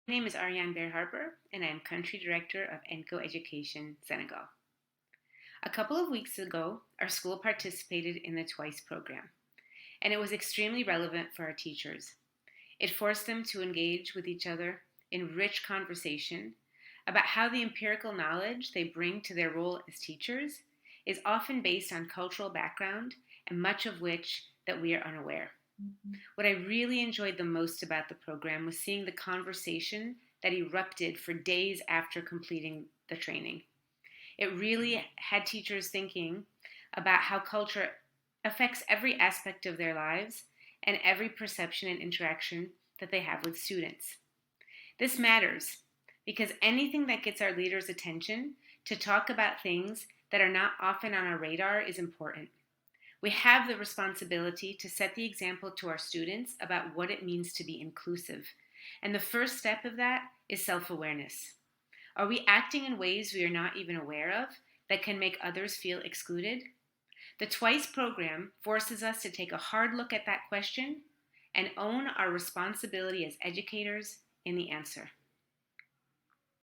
My name is Ariane Baer-Harper, and I am Country Director of Enko Education, Senegal. A couple of weeks ago, our school participated in the TWICE program, and it was extremely relevant for our teachers. It forced them to engage with each other in rich conversation about how the empirical knowledge they bring to their role as teachers is often based on cultural background and much of which that we are unaware. What I really enjoyed the most about the program was seeing the conversation that erupted for days after completing the training. It really had teachers thinking about how culture affects every aspect of their lives and every perception and interaction that they have with students. This matters because anything that gets our leaders' attention to talk about things that are not often on our radar is important. We have the responsibility to set the example to our students about what it means to be inclusive. And the first step of that is self-awareness. Are we acting in ways we are not even aware of that can make others feel excluded? The TWICE program forces us to take a hard look at that question and own our responsibility as educators in the answer.